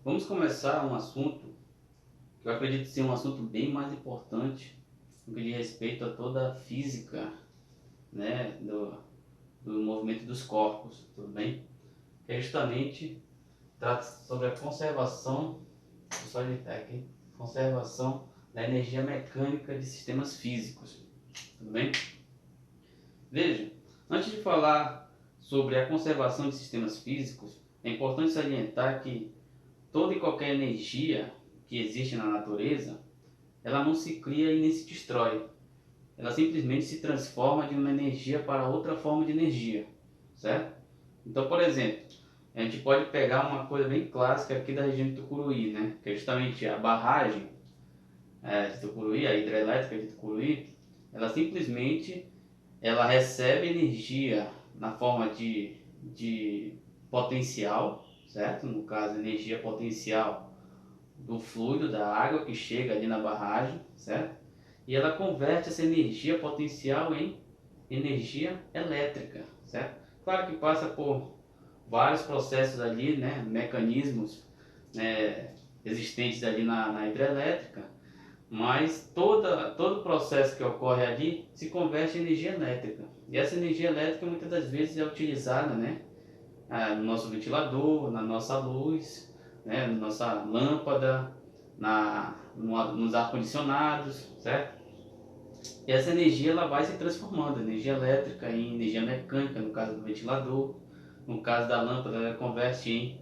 Vamos começar um assunto que eu acredito ser um assunto bem mais importante no que diz respeito a toda a física, né, do movimento dos corpos, tudo bem? Que é justamente trata sobre a conservação, só editar aqui, conservação da energia mecânica de sistemas físicos, tudo bem? Veja, antes de falar sobre a conservação de sistemas físicos, é importante salientar que toda e qualquer energia que existe na natureza, ela não se cria e nem se destrói. Ela simplesmente se transforma de uma energia para outra forma de energia, certo? Então, por exemplo, a gente pode pegar uma coisa bem clássica aqui da região de Tucuruí, né? Que é justamente a barragem de Tucuruí, a hidrelétrica de Tucuruí, ela simplesmente ela recebe energia na forma de potencial, certo? No caso, energia potencial do fluido da água que chega ali na barragem, certo? E ela converte essa energia potencial em energia elétrica, certo? Claro que passa por vários processos ali, né, mecanismos, né, existentes ali na hidrelétrica, mas todo o processo que ocorre ali se converte em energia elétrica. E essa energia elétrica muitas das vezes é utilizada, né, no nosso ventilador, na nossa luz, né, na nossa lâmpada, nos ar-condicionados, certo? E essa energia ela vai se transformando, energia elétrica em energia mecânica, no caso do ventilador, no caso da lâmpada ela converte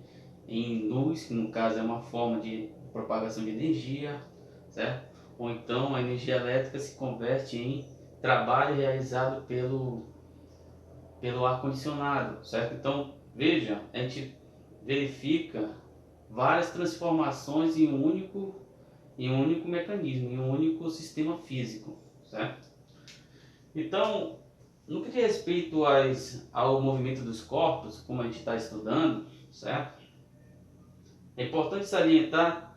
em luz, que no caso é uma forma de propagação de energia, certo? Ou então a energia elétrica se converte em trabalho realizado pelo ar-condicionado, certo? Então, veja, a gente verifica várias transformações em um único mecanismo, em um único sistema físico, certo? Então, no que diz respeito ao movimento dos corpos, como a gente está estudando, certo? É importante salientar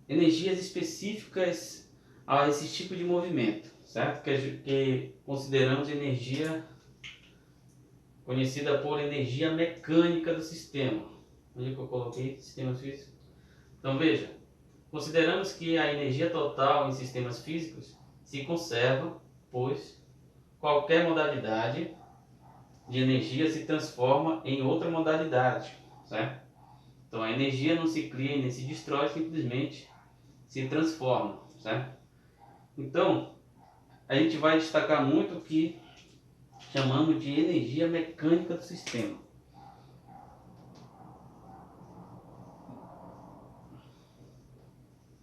energias específicas a esse tipo de movimento, certo? Que consideramos energia conhecida por energia mecânica do sistema. Onde é que eu coloquei? Sistemas físicos. Então veja, consideramos que a energia total em sistemas físicos se conserva, pois qualquer modalidade de energia se transforma em outra modalidade, certo? Então a energia não se cria e nem se destrói, simplesmente se transforma, certo? Então a gente vai destacar muito o que chamamos de energia mecânica do sistema,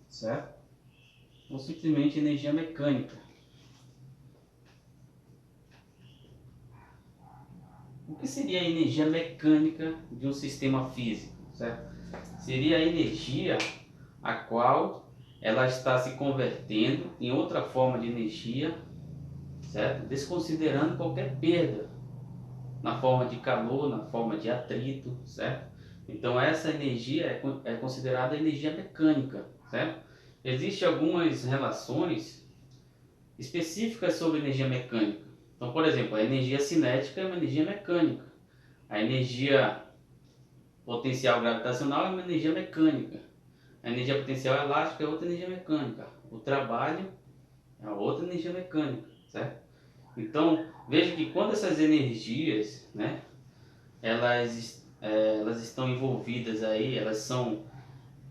certo? Ou simplesmente energia mecânica. O que seria a energia mecânica de um sistema físico, certo? Seria a energia a qual ela está se convertendo em outra forma de energia, certo? Desconsiderando qualquer perda na forma de calor, na forma de atrito, certo? Então essa energia é considerada energia mecânica, certo? Existem algumas relações específicas sobre energia mecânica. Então, por exemplo, a energia cinética é uma energia mecânica. A energia potencial gravitacional é uma energia mecânica. A energia potencial elástica é outra energia mecânica. O trabalho é outra energia mecânica, certo? Então, veja que quando essas energias, né, elas estão envolvidas aí, elas são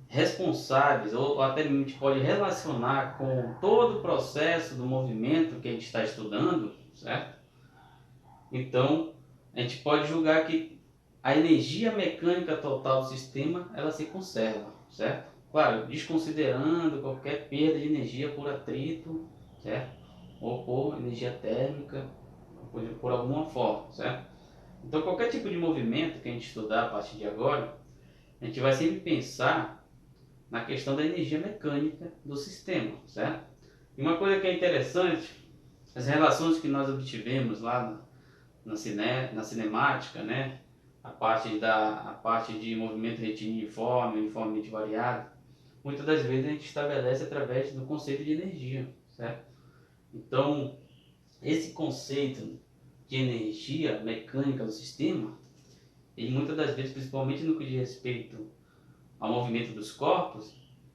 responsáveis, ou até mesmo a gente pode relacionar com todo o processo do movimento que a gente está estudando, certo? Então, a gente pode julgar que a energia mecânica total do sistema, ela se conserva, certo? Claro, desconsiderando qualquer perda de energia por atrito, certo? Ou por energia térmica, por alguma forma, certo? Então, qualquer tipo de movimento que a gente estudar a partir de agora, a gente vai sempre pensar na questão da energia mecânica do sistema, certo? E uma coisa que é interessante, as relações que nós obtivemos lá na cinemática, né? A parte de movimento retilíneo uniformemente variado, muitas das vezes a gente estabelece através do conceito de energia, certo? Então, esse conceito de energia mecânica do sistema, ele muitas das vezes, principalmente no que diz respeito ao movimento dos corpos,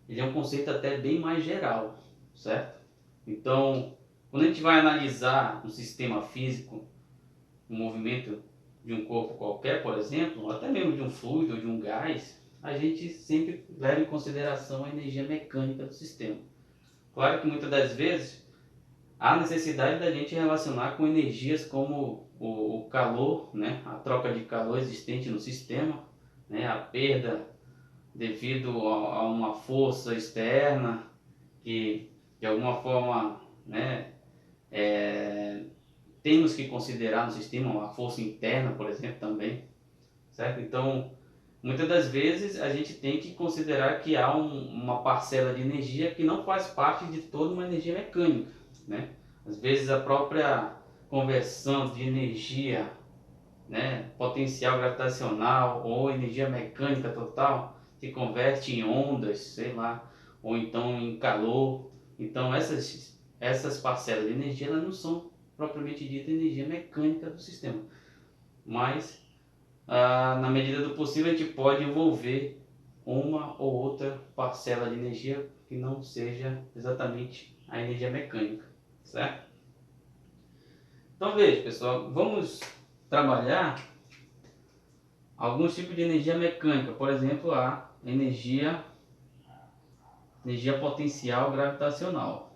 ele é um conceito até bem mais geral, certo? Então, quando a gente vai analisar um sistema físico, um movimento de um corpo qualquer, por exemplo, ou até mesmo de um fluido ou de um gás, a gente sempre leva em consideração a energia mecânica do sistema. Claro que muitas das vezes há necessidade da gente relacionar com energias como o calor, né? A troca de calor existente no sistema, né? A perda devido a uma força externa que de alguma forma, né, temos que considerar no sistema, a força interna, por exemplo, também, certo? Então, muitas das vezes a gente tem que considerar que há uma parcela de energia que não faz parte de toda uma energia mecânica, né? Às vezes a própria conversão de energia, né, potencial gravitacional ou energia mecânica total se converte em ondas, sei lá, ou então em calor. Então essas parcelas de energia elas não são propriamente dita energia mecânica do sistema, mas na medida do possível a gente pode envolver uma ou outra parcela de energia que não seja exatamente a energia mecânica, certo? Então veja, pessoal, vamos trabalhar alguns tipos de energia mecânica, por exemplo, a energia potencial gravitacional.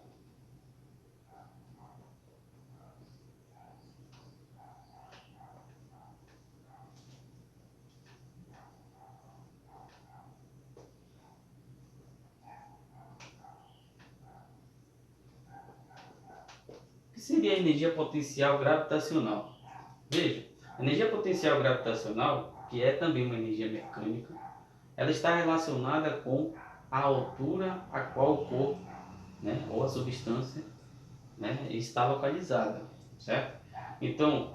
O que seria a energia potencial gravitacional? Veja, a energia potencial gravitacional, que é também uma energia mecânica, ela está relacionada com a altura a qual o corpo, né, ou a substância, né, está localizada, certo? Então,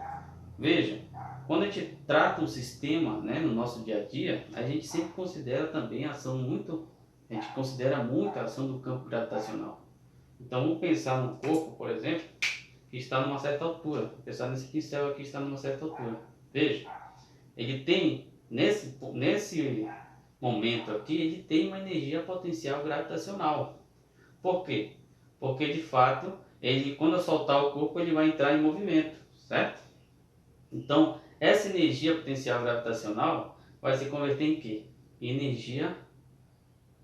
veja, quando a gente trata um sistema, né, no nosso dia a dia, a gente sempre considera também a ação muito, a gente considera muito a ação do campo gravitacional. Então vamos pensar no corpo, por exemplo, que está numa certa altura. Vou pensar nesse pincel aqui que está numa certa altura. Veja, ele tem, nesse momento aqui, ele tem uma energia potencial gravitacional. Por quê? Porque de fato, ele, quando eu soltar o corpo, ele vai entrar em movimento, certo? Então, essa energia potencial gravitacional vai se converter em quê? Em energia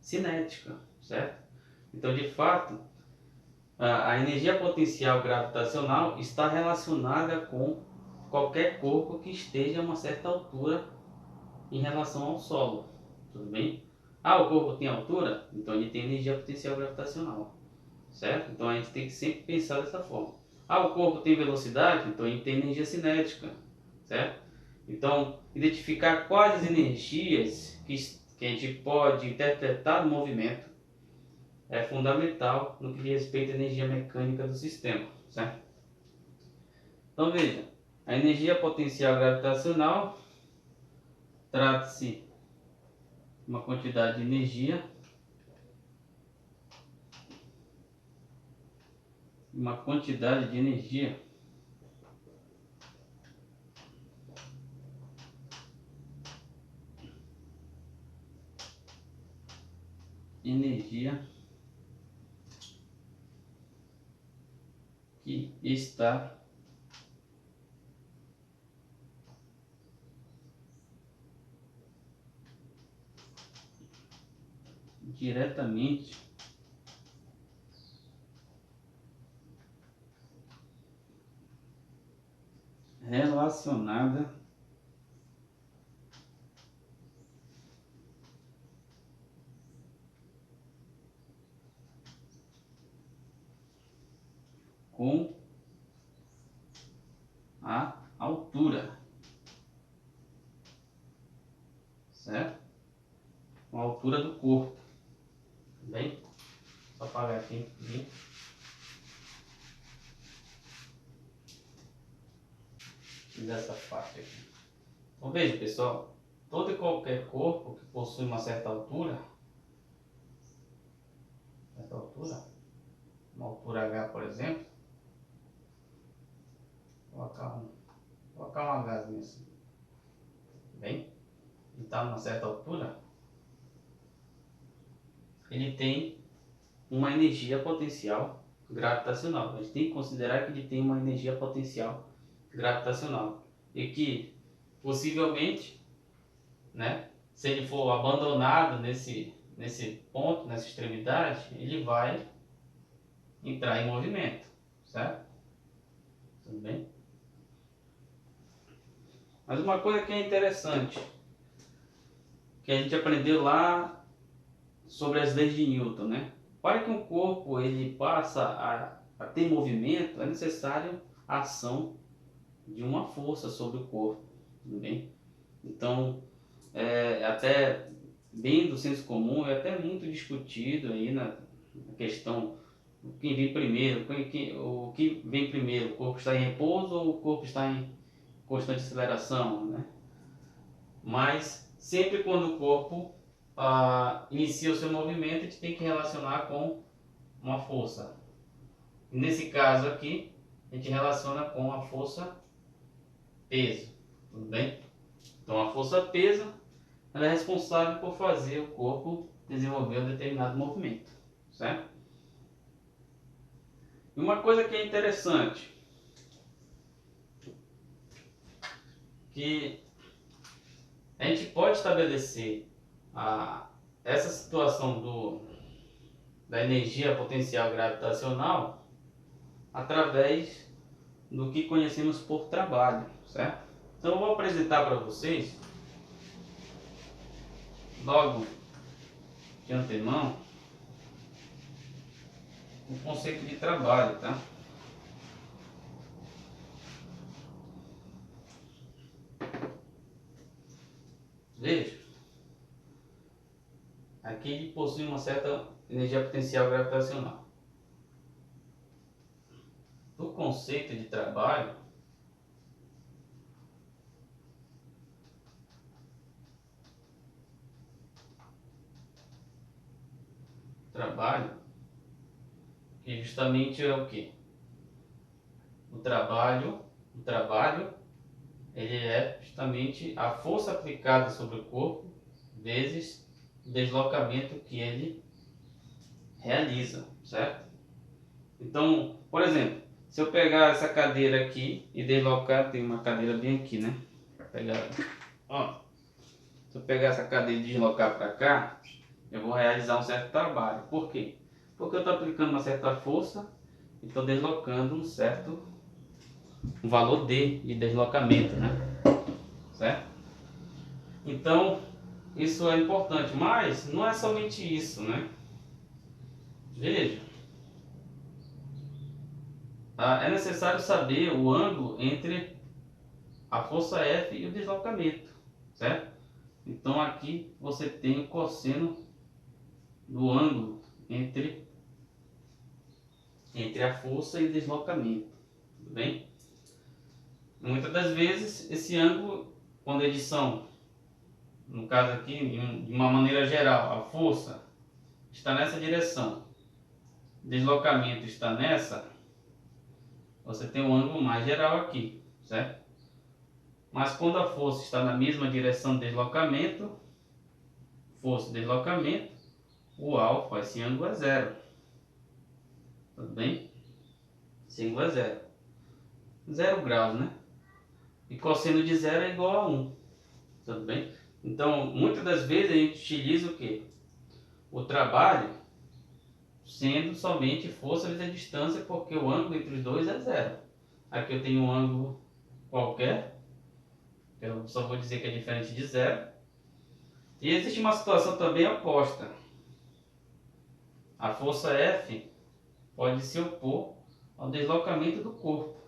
cinética, certo? Então, de fato, a energia potencial gravitacional está relacionada com qualquer corpo que esteja a uma certa altura em relação ao solo, tudo bem? Ah, o corpo tem altura? Então ele tem energia potencial gravitacional, certo? Então a gente tem que sempre pensar dessa forma. Ah, o corpo tem velocidade? Então ele tem energia cinética, certo? Então, identificar quais as energias que a gente pode interpretar no movimento é fundamental no que diz respeito à energia mecânica do sistema, certo? Então veja, a energia potencial gravitacional trata-se de uma quantidade de energia, energia que está diretamente relacionada com a altura, certo? Com a altura do corpo, tá bem? Só apagar aqui, dessa parte aqui. Então veja, pessoal, todo e qualquer corpo que possui uma certa altura, uma altura H, por exemplo, vou colocar um Hzinho assim. bem? Ele está numa certa altura, ele tem uma energia potencial gravitacional. A gente tem que considerar que ele tem uma energia potencial gravitacional e que possivelmente, né, se ele for abandonado nesse ponto, nessa extremidade, ele vai entrar em movimento, certo? Tudo bem? Mas uma coisa que é interessante, que a gente aprendeu lá sobre as leis de Newton, né? Para que um corpo ele passa a ter movimento, é necessário a ação de uma força sobre o corpo, tudo bem? Então, até bem do senso comum, é até muito discutido aí na questão quem vem primeiro, o que vem primeiro, o corpo está em repouso ou o corpo está em constante aceleração, né? Mas sempre quando o corpo inicia o seu movimento, a gente tem que relacionar com uma força. E nesse caso aqui, a gente relaciona com a força peso, tudo bem? Então a força peso, ela é responsável por fazer o corpo desenvolver um determinado movimento, certo? E uma coisa que é interessante, que a gente pode estabelecer essa situação da energia potencial gravitacional através do que conhecemos por trabalho, certo? Então eu vou apresentar para vocês, logo de antemão, o conceito de trabalho, tá? Veja, aqui ele possui uma certa energia potencial gravitacional. O conceito de trabalho, que justamente é o que? O trabalho, ele é justamente a força aplicada sobre o corpo vezes o deslocamento que ele realiza, certo? Então, por exemplo, se eu pegar essa cadeira aqui e deslocar, tem uma cadeira bem aqui, né? Ó, se eu pegar essa cadeira e deslocar para cá, eu vou realizar um certo trabalho. Por quê? Porque eu estou aplicando uma certa força e estou deslocando um valor D de deslocamento, né? Certo? Então, isso é importante, mas não é somente isso, né? Veja, é necessário saber o ângulo entre a força F e o deslocamento, certo? Então aqui você tem o cosseno do ângulo entre a força e o deslocamento, tudo bem? Muitas das vezes esse ângulo, quando eles são, no caso aqui, de uma maneira geral, a força está nessa direção, o deslocamento está nessa, você tem um ângulo mais geral aqui, certo? Mas quando a força está na mesma direção do deslocamento, força e deslocamento, o alfa, esse ângulo é zero. Tudo bem? Esse ângulo é zero. 0 graus, né? E cosseno de zero é igual a 1. Tudo bem? Então, muitas das vezes a gente utiliza o quê? O trabalho sendo somente força vezes a distância, porque o ângulo entre os dois é zero. Aqui eu tenho um ângulo qualquer, eu só vou dizer que é diferente de zero. E existe uma situação também oposta. A força F pode se opor ao deslocamento do corpo.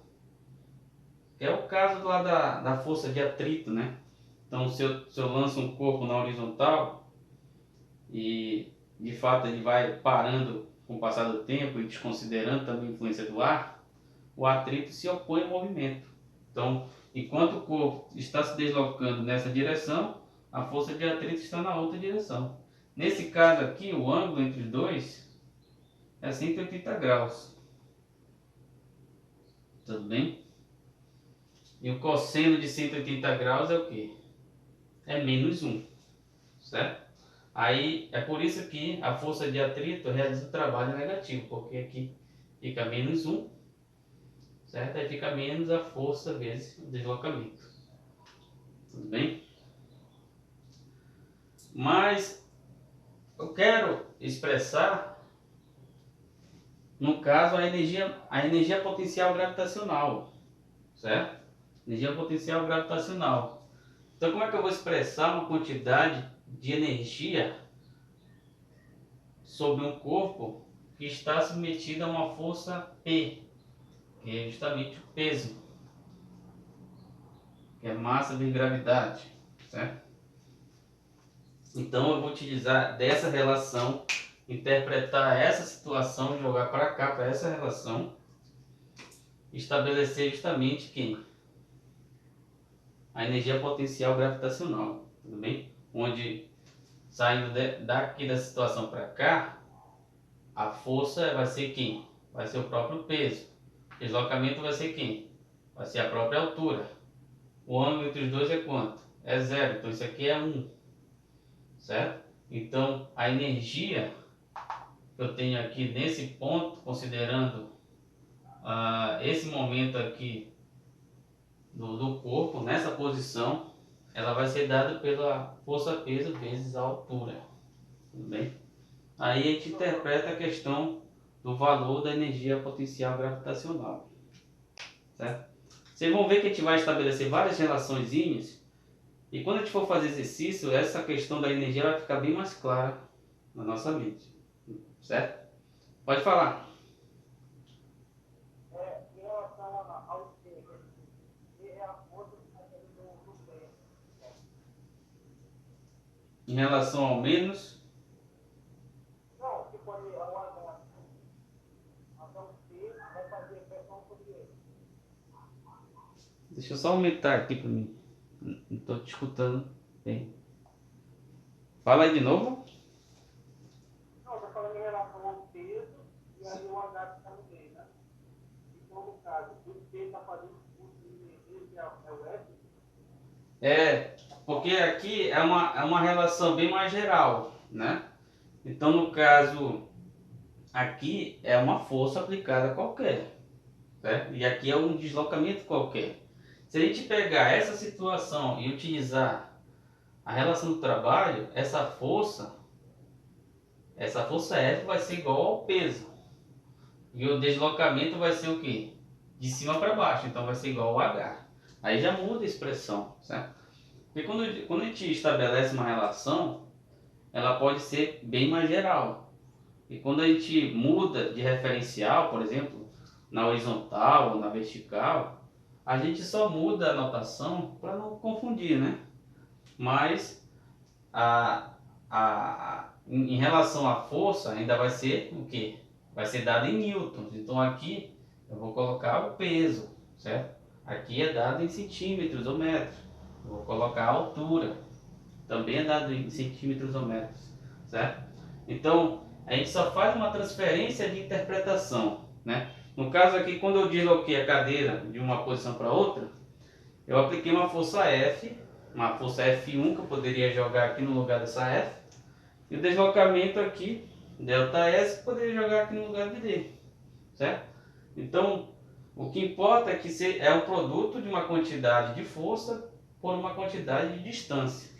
É o caso lá da força de atrito, né? Então, se eu lanço um corpo na horizontal e de fato ele vai parando com o passar do tempo e desconsiderando também a influência do ar, o atrito se opõe ao movimento. Então, enquanto o corpo está se deslocando nessa direção, a força de atrito está na outra direção. Nesse caso aqui, o ângulo entre os dois é 180 graus. Tudo bem? E o cosseno de 180 graus é o quê? é menos 1, certo? Aí é por isso que a força de atrito realiza o trabalho negativo, porque aqui fica menos 1, certo? Aí fica menos a força vezes o deslocamento. Tudo bem? Mas eu quero expressar, no caso, a energia potencial gravitacional, certo? Energia potencial gravitacional. Então, como é que eu vou expressar uma quantidade de energia sobre um corpo que está submetido a uma força P, que é justamente o peso, que é massa vezes gravidade, certo? Então, eu vou utilizar dessa relação, interpretar essa situação, jogar para cá, para essa relação, estabelecer justamente quem? A energia potencial gravitacional, tudo bem? Onde, saindo daqui da situação para cá, a força vai ser quem? Vai ser o próprio peso. O deslocamento vai ser quem? Vai ser a própria altura. O ângulo entre os dois é quanto? É 0, então isso aqui é 1, certo? Então, a energia que eu tenho aqui nesse ponto, considerando esse momento aqui do corpo, nessa posição, ela vai ser dada pela força-peso vezes a altura. Tudo bem? Aí a gente interpreta a questão do valor da energia potencial gravitacional. Certo? Vocês vão ver que a gente vai estabelecer várias relaçõezinhas e quando a gente for fazer exercício, essa questão da energia vai ficar bem mais clara na nossa mente. Certo? Pode falar. Em relação ao peso, é a força do pé. Em relação ao menos, Não, se pode aguardar até o peso, vai fazer pressão sobre ele. deixa eu só aumentar aqui para mim. Não estou te escutando bem. Fala aí de novo. Não, estou falando em relação ao peso e aí o H que está no meio, né? Então, no caso, o peso está fazendo o curso de energia, é o F, É, porque aqui é uma relação bem mais geral, né? Então, no caso, aqui é uma força aplicada qualquer, certo? E aqui é um deslocamento qualquer. Se a gente pegar essa situação e utilizar a relação do trabalho, essa força F vai ser igual ao peso. E o deslocamento vai ser o quê? De cima para baixo, então vai ser igual ao H. Aí já muda a expressão, certo? Porque quando a gente estabelece uma relação, ela pode ser bem mais geral. E quando a gente muda de referencial, por exemplo, na horizontal ou na vertical, a gente só muda a notação para não confundir, né? Mas em relação à força, ainda vai ser o quê? Vai ser dado em newtons. Então aqui eu vou colocar o peso, certo? Aqui é dado em centímetros ou metros. Eu vou colocar a altura, também é dado em centímetros ou metros, certo? Então a gente só faz uma transferência de interpretação, né? No caso aqui, quando eu desloquei a cadeira de uma posição para outra, eu apliquei uma força F, uma força F1 que eu poderia jogar aqui no lugar dessa F, e o deslocamento aqui, ΔS, poderia jogar aqui no lugar de D, certo? Então, o que importa é que é o produto de uma quantidade de força por uma quantidade de distância,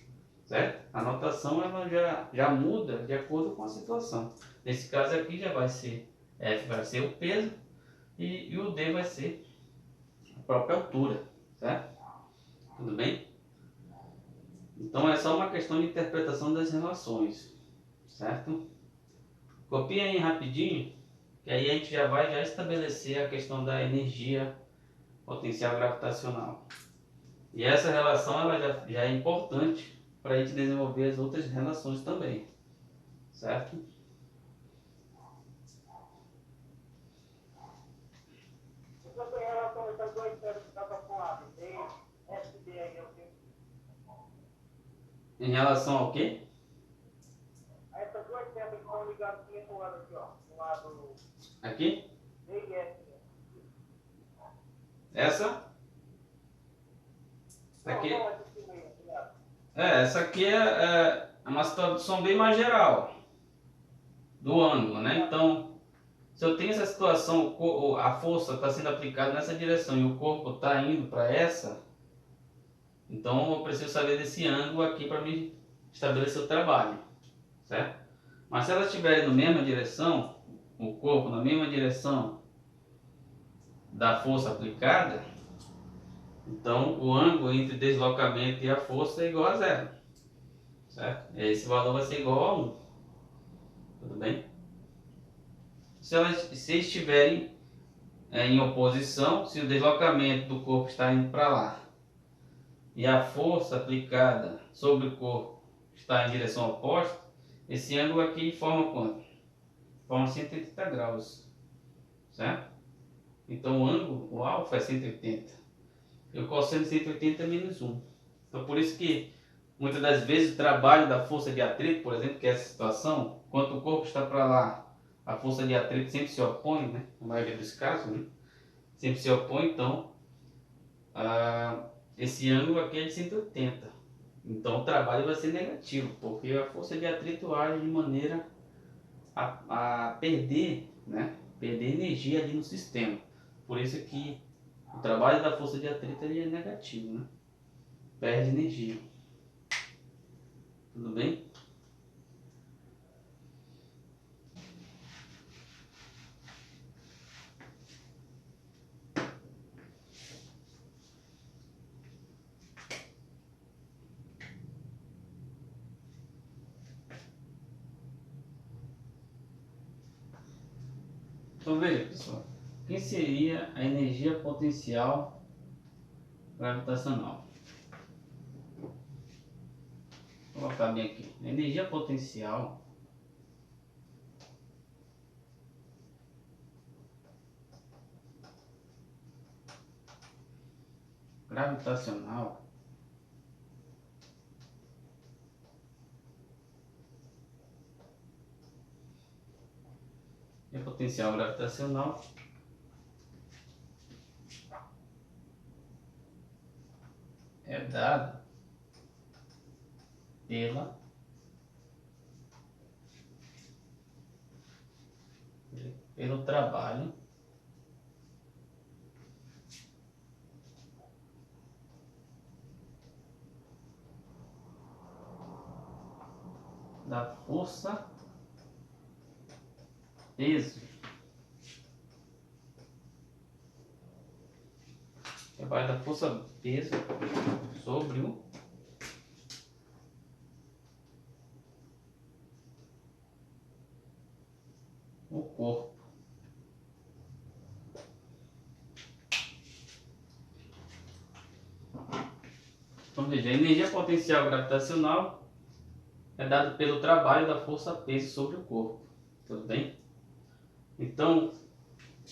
certo? A notação ela já muda de acordo com a situação. Nesse caso aqui já vai ser, F vai ser o peso e o D vai ser a própria altura, certo? Tudo bem? Então é só uma questão de interpretação das relações, certo? Copia aí rapidinho, que aí a gente já vai estabelecer a questão da energia potencial gravitacional. E essa relação ela já é importante para a gente desenvolver as outras relações também, certo? então em relação a essas duas séries que está calculado, D, F, D aí, eu tenho. Em relação ao quê? Essas duas séries que estão ligadas aqui para o lado aqui, ó, do lado Aqui? D e F. Essa? Não, Aqui? não, essa aqui meio, tá ligado? Essa aqui é uma situação bem mais geral do ângulo, né? Então, se eu tenho essa situação, a força está sendo aplicada nessa direção e o corpo está indo para essa, então eu preciso saber desse ângulo aqui para me estabelecer o trabalho, certo? Mas se elas estiverem na mesma direção, o corpo na mesma direção da força aplicada, então o ângulo entre deslocamento e a força é igual a zero, certo? Esse valor vai ser igual a 1, tudo bem? Se estiverem em oposição, se o deslocamento do corpo está indo para lá e a força aplicada sobre o corpo está em direção oposta, esse ângulo aqui forma quanto? Forma 180 graus, certo? Então o ângulo, o alfa é 180 e o cosseno de 180 é menos 1. Então por isso que muitas das vezes o trabalho da força de atrito, por exemplo, que é essa situação, quando o corpo está para lá, a força de atrito sempre se opõe, né? Na maioria dos casos, né? Sempre se opõe, então esse ângulo aqui é de 180. Então o trabalho vai ser negativo, porque a força de atrito age de maneira a perder, né? Perder energia ali no sistema. Por isso que o trabalho da força de atrito ele é negativo, né? Perde energia. Tudo bem? Então veja, pessoal, quem seria a energia potencial gravitacional? Vou colocar bem aqui. A energia potencial gravitacional e a potencial gravitacional é dada pelo trabalho da força peso. Trabalho da força peso sobre o corpo. Então veja, a energia potencial gravitacional é dada pelo trabalho da força peso sobre o corpo. Tudo bem? Então,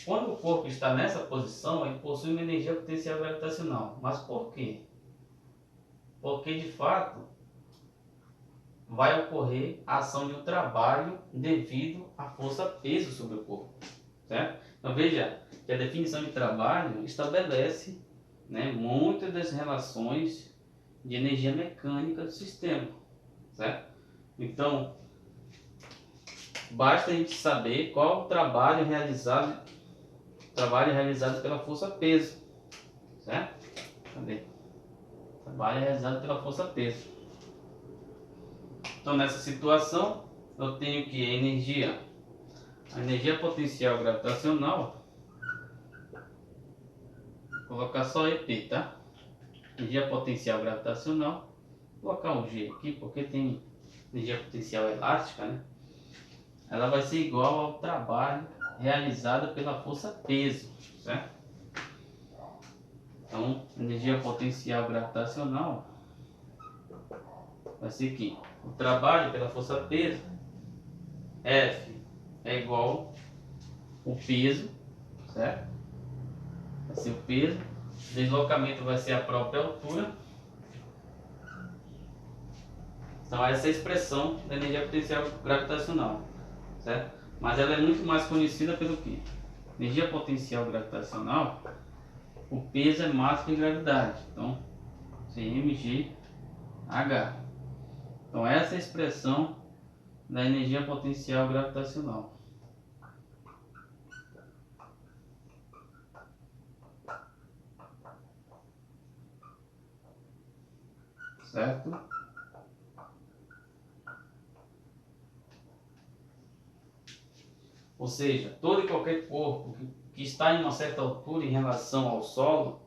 quando o corpo está nessa posição, ele possui uma energia potencial gravitacional. Mas por quê? Porque de fato vai ocorrer a ação de um trabalho devido à força peso sobre o corpo, certo? Então veja que a definição de trabalho estabelece, né, muitas das relações de energia mecânica do sistema, certo? Então basta a gente saber qual o trabalho realizado pela força peso, certo? Cadê? Trabalho realizado pela força peso. Então nessa situação eu tenho que a energia potencial gravitacional, vou colocar só EP, tá? Energia potencial gravitacional, vou colocar um G aqui porque tem energia potencial elástica, né? Ela vai ser igual ao trabalho realizado pela força peso, certo? Então energia potencial gravitacional vai ser aqui, o trabalho pela força peso, F é igual o peso, certo? Vai ser o peso, o deslocamento vai ser a própria altura. Então essa é a expressão da energia potencial gravitacional, certo? Mas ela é muito mais conhecida pelo que? Energia potencial gravitacional, o peso é massa de gravidade. Então, mg H. Então essa é a expressão da energia potencial gravitacional. Certo? Ou seja, todo e qualquer corpo que está em uma certa altura em relação ao solo,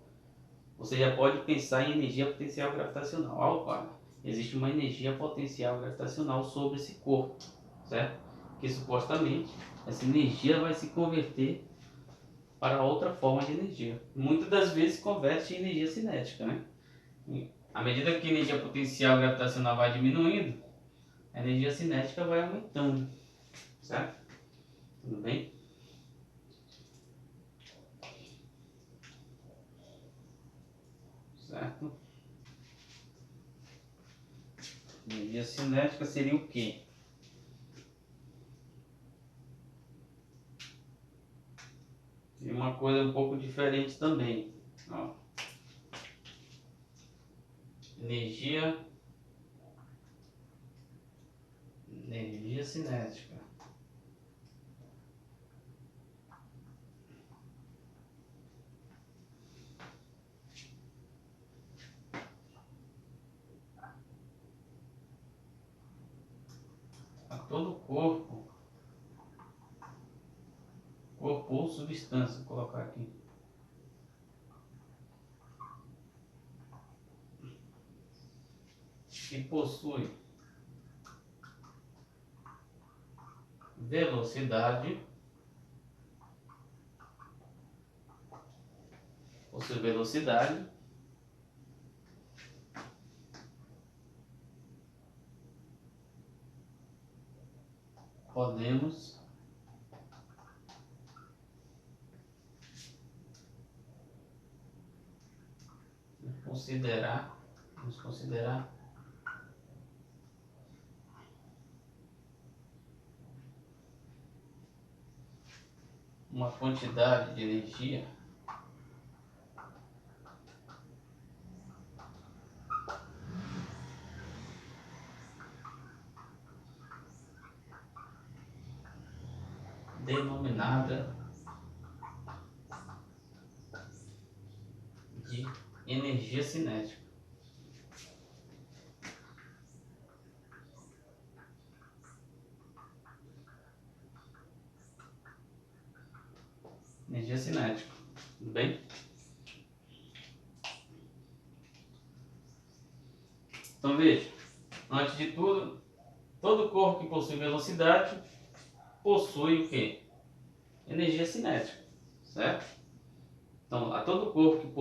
você já pode pensar em energia potencial gravitacional. Opa, existe uma energia potencial gravitacional sobre esse corpo, certo? Que supostamente essa energia vai se converter para outra forma de energia. Muitas das vezes converte em energia cinética, né? À medida que a energia potencial gravitacional vai diminuindo, a energia cinética vai aumentando, certo? Tudo bem? Certo? Energia cinética seria o quê? E uma coisa um pouco diferente também. Ó. Energia cinética. A todo corpo ou substância, vou colocar aqui, que possui velocidade, podemos considerar uma quantidade de energia denominada de energia cinética. Energia cinética, tudo bem? Então veja, antes de tudo, todo corpo que possui velocidade possui o quê? Energia cinética, certo? Então, a todo corpo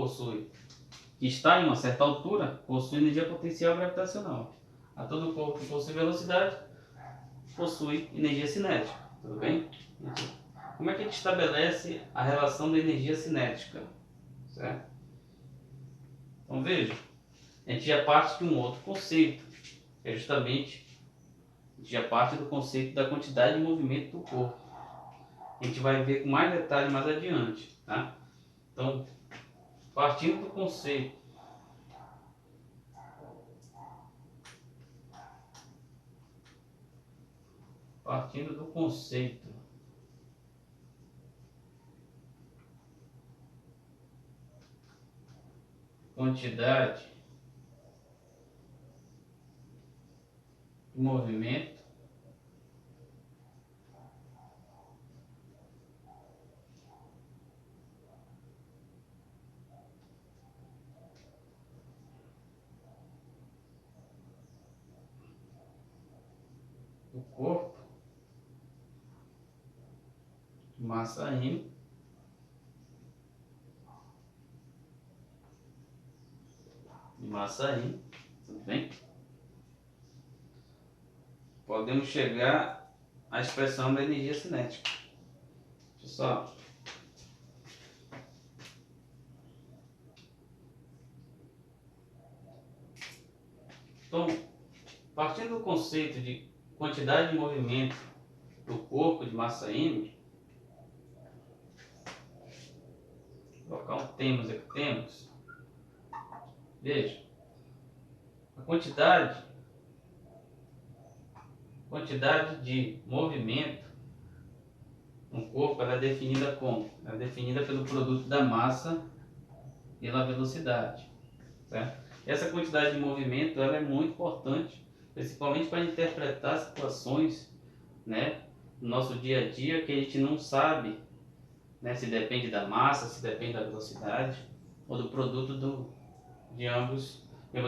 que está em uma certa altura, possui energia potencial gravitacional. A todo corpo que possui velocidade, possui energia cinética, tudo bem? Como é que a gente estabelece a relação da energia cinética, certo? Então veja, a gente já parte de um outro conceito, que é justamente, a gente já parte do conceito da quantidade de movimento do corpo. A gente vai ver com mais detalhe mais adiante, tá? Então, partindo do conceito quantidade de movimento do corpo de massa M tudo bem? Podemos chegar à expressão da energia cinética. Deixa eu só. Então, partindo do conceito de quantidade de movimento do corpo de massa M, vou colocar um temos aqui, veja, A quantidade de movimento no corpo ela é definida como? Ela é definida pelo produto da massa e pela velocidade, certo? Essa quantidade de movimento ela é muito importante, principalmente para interpretar situações, né, no nosso dia a dia que a gente não sabe, né, se depende da massa, se depende da velocidade ou do produto de ambas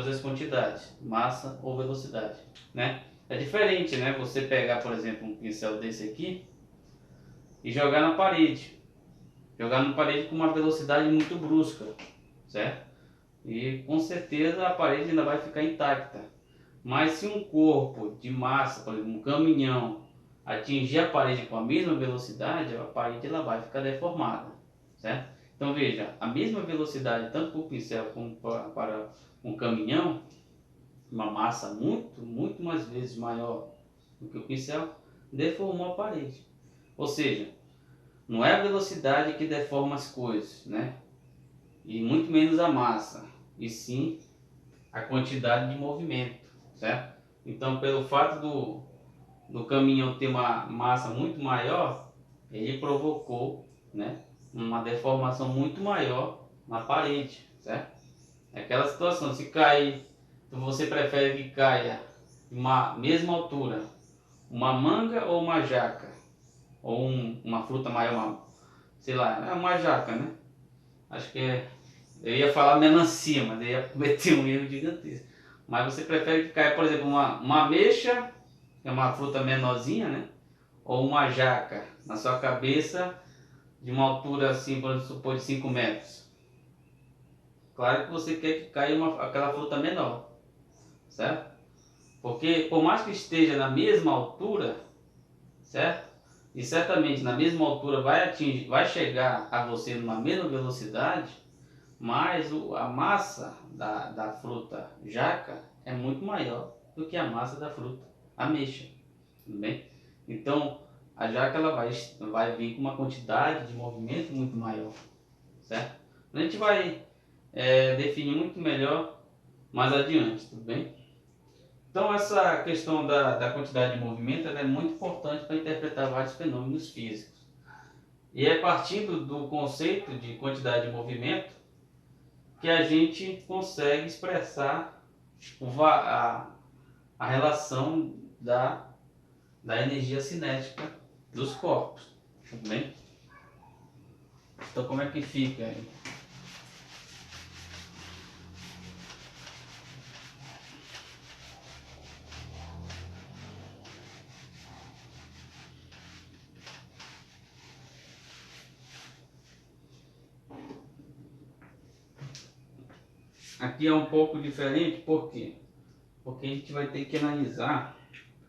as quantidades, massa ou velocidade, né? É diferente, né? Você pegar, por exemplo, um pincel desse aqui e jogar na parede com uma velocidade muito brusca, certo? E com certeza a parede ainda vai ficar intacta. Mas se um corpo de massa, por exemplo, um caminhão, atingir a parede com a mesma velocidade, a parede ela vai ficar deformada, certo? Então veja, a mesma velocidade tanto para o pincel como para um caminhão, uma massa muito mais vezes maior do que o pincel, deformou a parede. Ou seja, não é a velocidade que deforma as coisas, né? E muito menos a massa, e sim a quantidade de movimento, certo? Então, pelo fato do caminhão ter uma massa muito maior, ele provocou, né, uma deformação muito maior na parede, certo? É aquela situação, se cair, você prefere que caia de uma mesma altura, uma manga ou uma jaca? Ou uma fruta maior, sei lá, é uma jaca, né? Acho que é. Eu ia falar melancia, mas eu ia cometer um erro gigantesco. Mas você prefere que caia, por exemplo, uma ameixa, que é uma fruta menorzinha, né? Ou uma jaca na sua cabeça, de uma altura assim, por supor, de 5 metros. Claro que você quer que caia aquela fruta menor, certo? Porque por mais que esteja na mesma altura, certo? E certamente na mesma altura vai chegar a você numa mesma velocidade, mas a massa da fruta jaca é muito maior do que a massa da fruta ameixa, tudo bem? Então a jaca ela vai vir com uma quantidade de movimento muito maior, certo? A gente vai definir muito melhor mais adiante, tudo bem? Então essa questão da quantidade de movimento ela é muito importante para interpretar vários fenômenos físicos. E é partindo do conceito de quantidade de movimento que a gente consegue expressar a relação da energia cinética dos corpos, tudo bem? Então como é que fica aí? Aqui é um pouco diferente, por quê? Porque a gente vai ter que analisar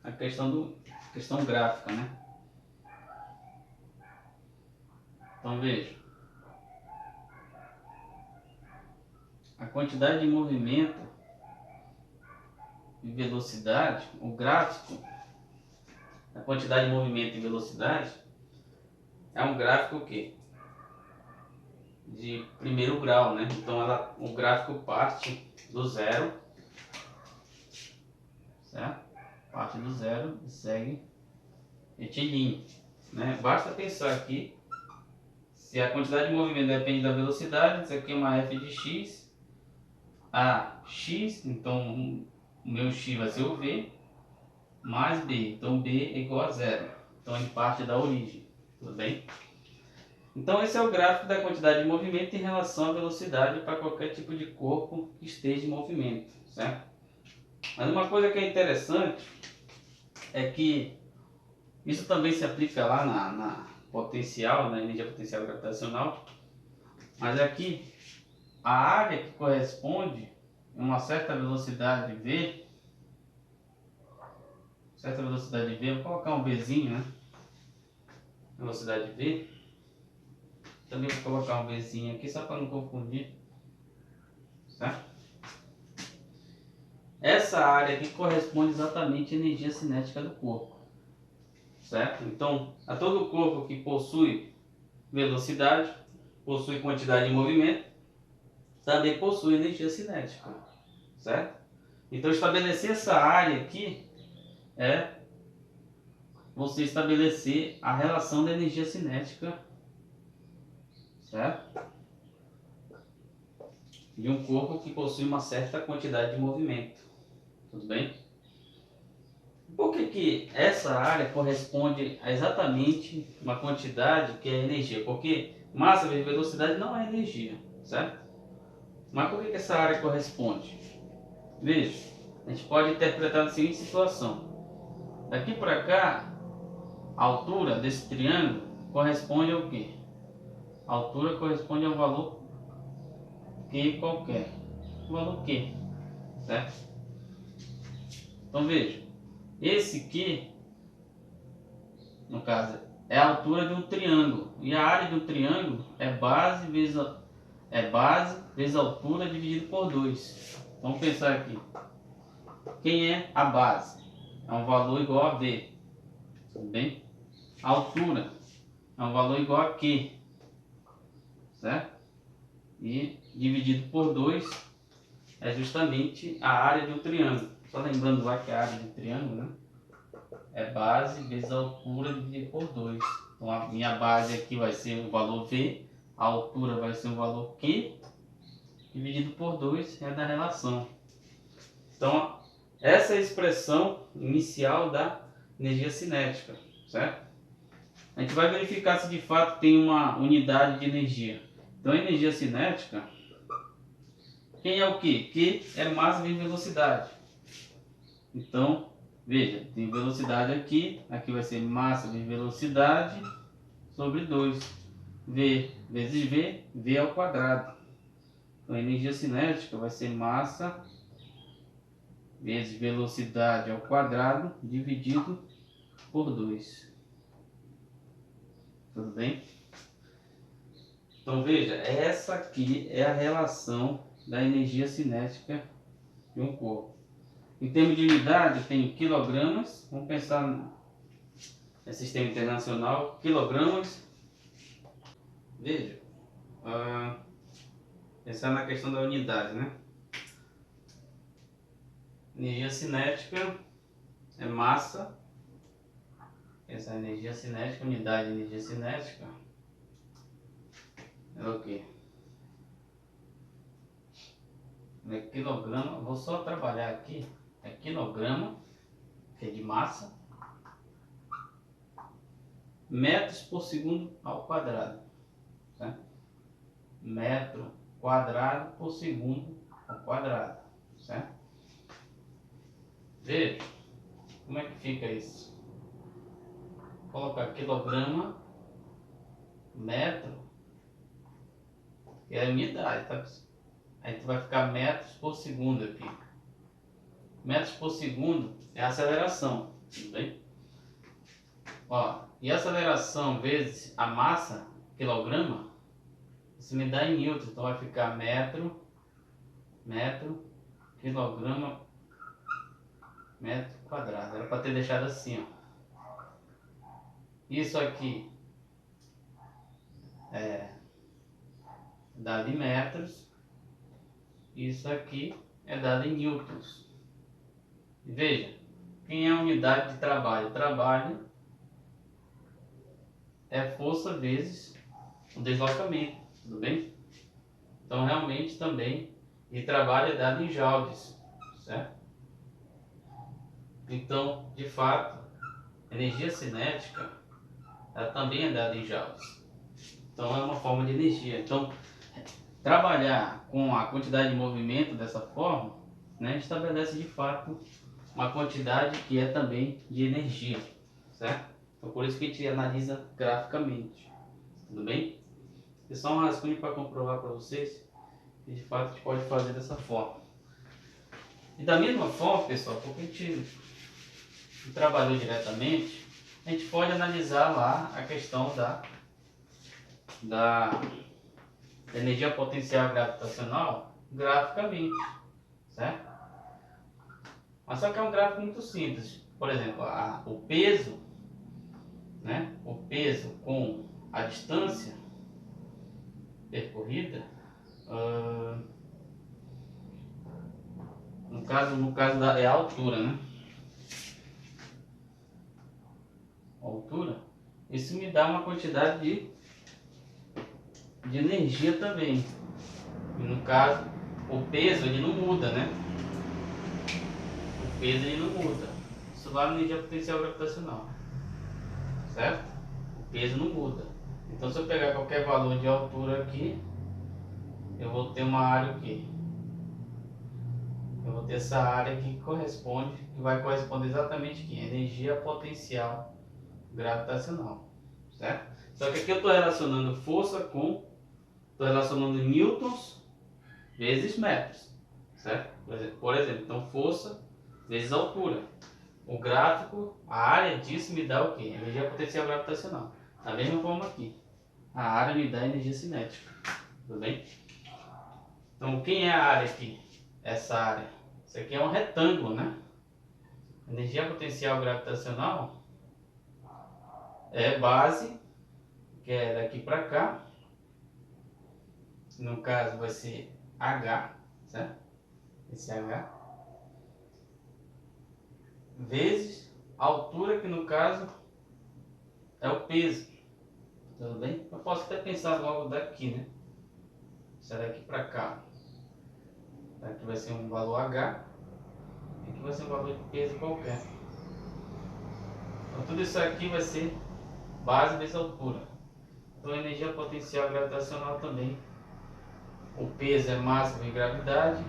a questão gráfica, né? Então veja, a quantidade de movimento e velocidade, o gráfico, a quantidade de movimento e velocidade é um gráfico o quê? De primeiro grau, né? Então o gráfico parte do zero, certo? Parte do zero e segue retilíneo, né? Basta pensar aqui, se a quantidade de movimento depende da velocidade, isso aqui é uma f de x, a x, então o meu x vai ser o v, mais b, então b é igual a zero, então ele parte da origem, tudo bem? Então esse é o gráfico da quantidade de movimento em relação à velocidade para qualquer tipo de corpo que esteja em movimento, certo? Mas uma coisa que é interessante é que isso também se aplica lá na potencial, na energia potencial gravitacional, mas aqui a área que corresponde a uma certa velocidade v, vou colocar um vzinho, né? Velocidade v, também vou colocar um vzinho aqui só para não confundir, certo? Essa área aqui corresponde exatamente à energia cinética do corpo, certo? Então, a todo corpo que possui velocidade, possui quantidade de movimento, também possui energia cinética, certo? Então estabelecer essa área aqui é você estabelecer a relação da energia cinética, certo? De um corpo que possui uma certa quantidade de movimento. Tudo bem? Por que essa área corresponde a exatamente uma quantidade que é energia? Porque massa vezes velocidade não é energia, certo? Mas por que essa área corresponde? Veja, a gente pode interpretar a seguinte situação. Daqui para cá, a altura desse triângulo corresponde ao quê? A altura corresponde a um valor Q qualquer. Um valor Q, certo? Então veja, esse Q, no caso, é a altura de um triângulo. E a área de um triângulo é base vezes a altura dividido por 2. Vamos pensar aqui. Quem é a base? É um valor igual a V. Tudo bem? A altura é um valor igual a Q. Certo? E dividido por 2 é justamente a área de um triângulo. Só lembrando lá que a área de um triângulo, né, é base vezes a altura dividido por 2. Então a minha base aqui vai ser o valor V, a altura vai ser o valor Q, dividido por 2 é da relação. Então essa é a expressão inicial da energia cinética, certo? A gente vai verificar se de fato tem uma unidade de energia. Então a energia cinética, quem é o quê? Q é massa vezes velocidade. Então, veja, tem velocidade aqui, aqui vai ser massa vezes velocidade sobre 2. V vezes V, V ao quadrado. Então a energia cinética vai ser massa vezes velocidade ao quadrado dividido por 2. Tudo bem? Então veja, essa aqui é a relação da energia cinética de um corpo. Em termos de unidade, tem quilogramas. Vamos pensar no sistema internacional, quilogramas. Veja, pensar na questão da unidade, né? Energia cinética é massa. Essa energia cinética, unidade de energia cinética é o quê? É quilograma. Vou só trabalhar aqui. É quilograma, que é de massa, metros por segundo ao quadrado, certo? Metro quadrado por segundo ao quadrado, certo? Veja como é que fica isso. Vou colocar quilograma, metro, que é a unidade, tá? Aí vai ficar metros por segundo aqui. Metros por segundo é a aceleração, tudo bem? Ó, e a aceleração vezes a massa, quilograma, isso me dá em newton, então vai ficar metro, quilograma, metro quadrado. Era para ter deixado assim, ó. Isso aqui é dado em metros, isso aqui é dado em newtons. E veja, quem é a unidade de trabalho? Trabalho é força vezes o deslocamento, tudo bem? Então realmente também, e trabalho é dado em joules, certo? Então, de fato, energia cinética, ela também é dada em joules. Então é uma forma de energia. Então, trabalhar com a quantidade de movimento dessa forma, né, estabelece de fato uma quantidade que é também de energia, certo? Então por isso que a gente analisa graficamente, tudo bem? É só um rascunho para comprovar para vocês que de fato a gente pode fazer dessa forma. E da mesma forma, pessoal, porque a gente trabalhou diretamente, a gente pode analisar lá a questão da energia potencial gravitacional graficamente, certo? Mas só que é um gráfico muito simples. Por exemplo, o peso, né? O peso com a distância percorrida, No caso é a altura, né? Altura. Isso me dá uma quantidade de energia também. E no caso, o peso ele não muda, né? O peso ele não muda. Isso lá na energia potencial gravitacional. Certo? O peso não muda. Então se eu pegar qualquer valor de altura aqui, eu vou ter uma área aqui. Eu vou ter essa área que corresponde, que vai corresponder exatamente aqui, energia potencial gravitacional, certo? Só que aqui eu estou relacionando força com, estou relacionando newtons vezes metros, certo? Por exemplo, então força vezes altura. O gráfico, a área disso me dá o quê? Energia potencial gravitacional. Da mesma forma aqui, a área me dá energia cinética, tudo bem? Então quem é a área aqui? Essa área. Isso aqui é um retângulo, né? Energia potencial gravitacional é base, que é daqui para cá. No caso vai ser H, certo? Esse H. Vezes a altura, que no caso é o peso. Tudo bem? Eu posso até pensar logo daqui, né? Isso é daqui para cá. Aqui vai ser um valor H. Aqui vai ser um valor de peso qualquer. Então tudo isso aqui vai ser base vezes altura. Então a energia potencial gravitacional também. O peso é massa vezes gravidade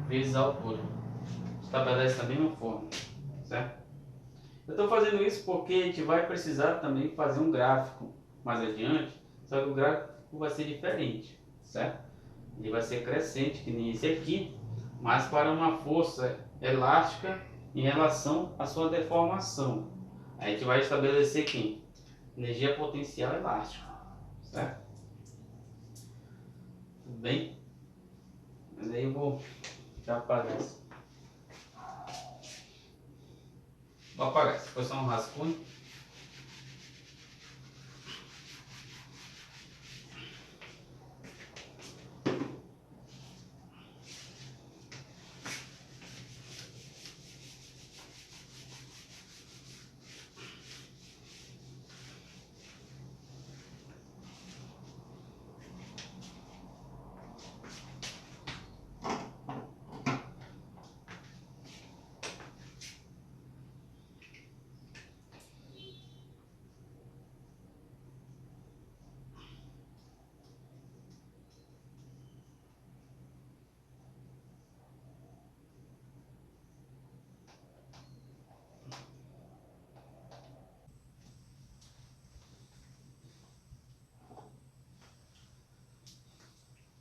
vezes a altura. Estabelece da mesma forma, certo? Eu estou fazendo isso porque a gente vai precisar também fazer um gráfico mais adiante, só que o gráfico vai ser diferente, certo? Ele vai ser crescente, que nem esse aqui, mas para uma força elástica em relação à sua deformação. Aí a gente vai estabelecer aqui energia potencial elástica, certo? Tudo bem? Mas aí eu vou já apagar isso. Vou apagar, isso foi só um rascunho.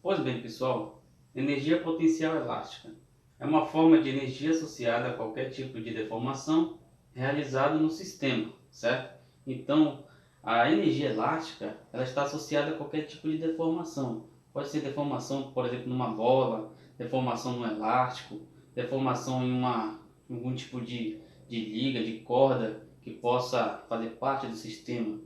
Pois bem, pessoal, energia potencial elástica é uma forma de energia associada a qualquer tipo de deformação realizada no sistema, certo? Então, a energia elástica ela está associada a qualquer tipo de deformação. Pode ser deformação, por exemplo, numa bola, deformação no elástico, deformação em algum tipo de liga, de corda que possa fazer parte do sistema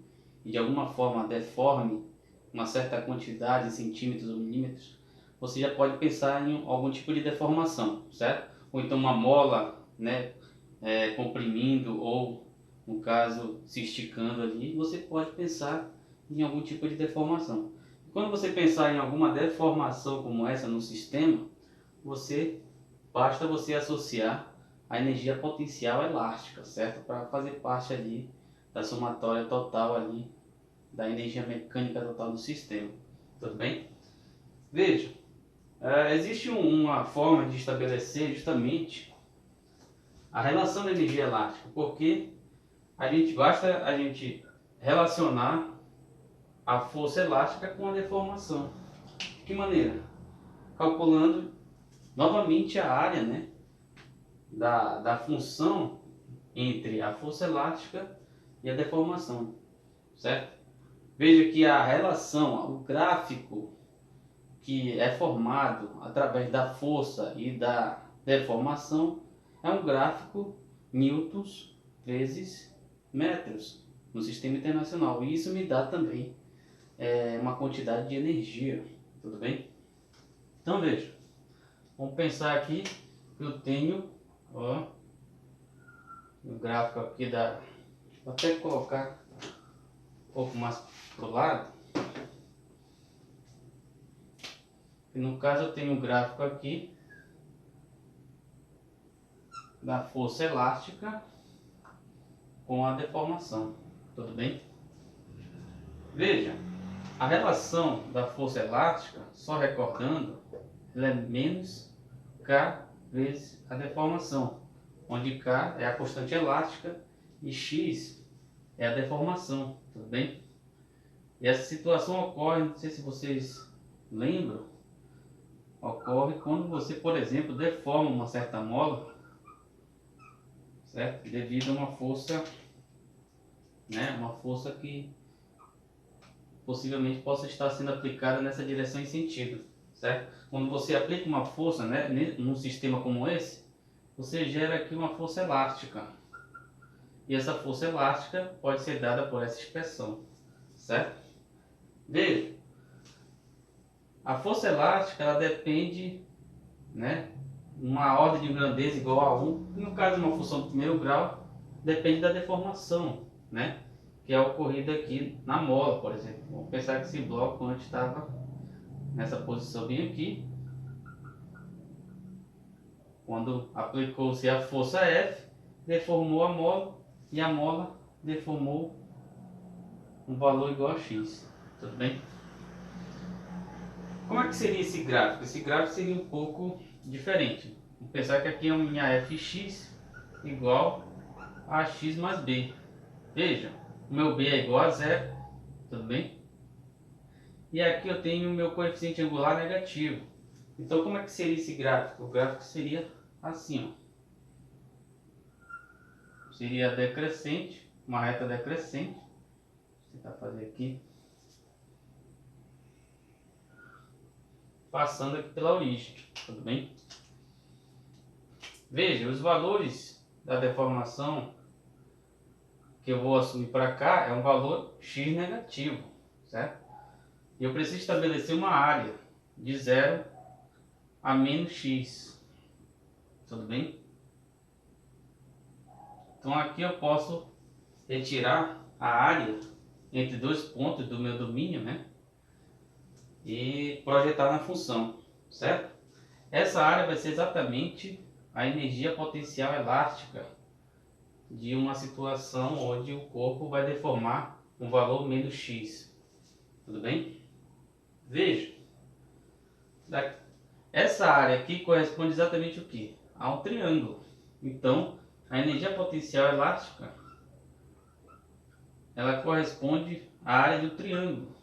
e de alguma forma deforme uma certa quantidade em centímetros ou milímetros, você já pode pensar em algum tipo de deformação, certo? Ou então uma mola, né, comprimindo ou, no caso, se esticando ali, você pode pensar em algum tipo de deformação. Quando você pensar em alguma deformação como essa no sistema, basta você associar a energia potencial elástica, certo? Para fazer parte ali da somatória total ali da energia mecânica total do sistema. Tudo bem? Veja, existe uma forma de estabelecer justamente a relação da energia elástica, porque basta a gente relacionar a força elástica com a deformação. De que maneira? Calculando novamente a área, né, da função entre a força elástica e a deformação, certo? Veja que a relação, o gráfico que é formado através da força e da deformação é um gráfico newtons vezes metros no sistema internacional. E isso me dá também uma quantidade de energia, tudo bem? Então veja, vamos pensar aqui eu tenho, ó, o gráfico aqui da, vou até colocar um pouco mais pro lado. E no caso eu tenho um gráfico aqui da força elástica com a deformação, tudo bem? Veja, a relação da força elástica, só recordando, ela é menos K vezes a deformação, onde K é a constante elástica e X é a deformação, tudo bem? E essa situação ocorre, não sei se vocês lembram, ocorre quando você, por exemplo, deforma uma certa mola, certo? Devido a uma força, né? Uma força que possivelmente possa estar sendo aplicada nessa direção e sentido, certo? Quando você aplica uma força, né, num sistema como esse, você gera aqui uma força elástica. E essa força elástica pode ser dada por essa expressão, certo? Veja, a força elástica ela depende, né, uma ordem de grandeza igual a 1, e no caso de uma função do primeiro grau, depende da deformação, né, que é ocorrida aqui na mola, por exemplo. Vamos pensar que esse bloco antes estava nessa posição bem aqui. Quando aplicou-se a força F, deformou a mola e a mola deformou um valor igual a X. Tudo bem? Como é que seria esse gráfico? Esse gráfico seria um pouco diferente. Vamos pensar que aqui é uma minha fx igual a x mais b. Veja, o meu b é igual a zero, tudo bem? E aqui eu tenho o meu coeficiente angular negativo. Então como é que seria esse gráfico? O gráfico seria assim, ó. Seria decrescente, uma reta decrescente. Vou tentar fazer aqui. Passando aqui pela origem, tudo bem? Veja, os valores da deformação que eu vou assumir para cá é um valor x negativo, certo? E eu preciso estabelecer uma área de 0 a menos x, tudo bem? Então aqui eu posso retirar a área entre dois pontos do meu domínio, né? E projetar na função, certo? Essa área vai ser exatamente a energia potencial elástica de uma situação onde o corpo vai deformar um valor menos x, tudo bem? Veja, essa área aqui corresponde exatamente o que? A um triângulo. Então, a energia potencial elástica ela corresponde à área do triângulo.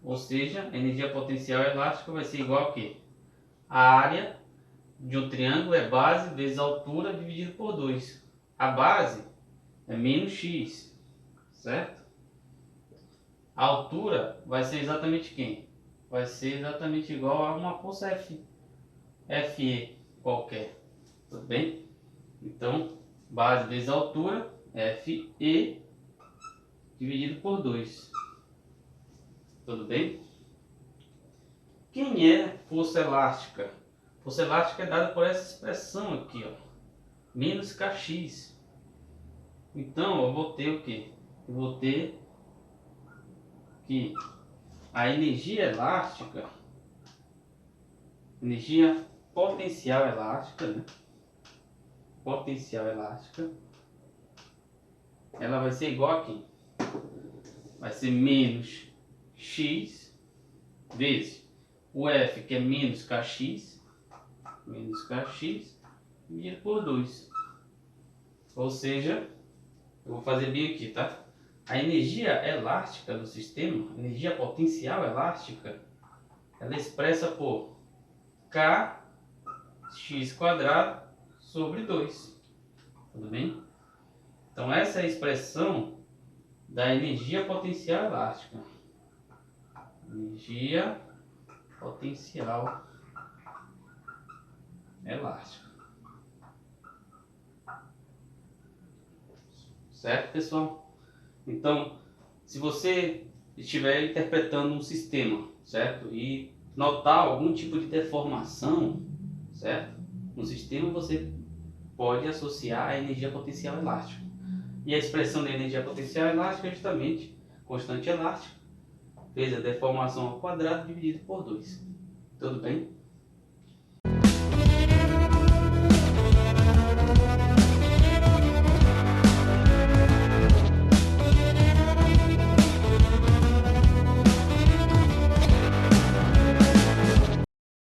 Ou seja, a energia potencial elástica vai ser igual a quê? A área de um triângulo é base vezes altura dividido por 2. A base é menos x, certo? A altura vai ser exatamente quem? Vai ser exatamente igual a uma força Fe qualquer, tudo bem? Então, base vezes altura, Fe dividido por 2. Tudo bem? Quem é força elástica? Força elástica é dada por essa expressão aqui, ó, menos kx. Então, eu vou ter o quê? Eu vou ter que a energia elástica, energia potencial elástica, né? Potencial elástica, ela vai ser igual a quem? Vai ser menos x vezes o F, que é menos kx, dividido por 2. Ou seja, eu vou fazer bem aqui, tá? A energia elástica do sistema, a energia potencial elástica, ela é expressa por kx² sobre 2. Tudo bem? Então essa é a expressão da energia potencial elástica. Energia potencial elástica. Certo, pessoal? Então, se você estiver interpretando um sistema, certo? E notar algum tipo de deformação, certo? No sistema você pode associar a energia potencial elástica. E a expressão da energia potencial elástica é justamente constante elástica vezes a deformação ao quadrado dividido por 2. Tudo bem?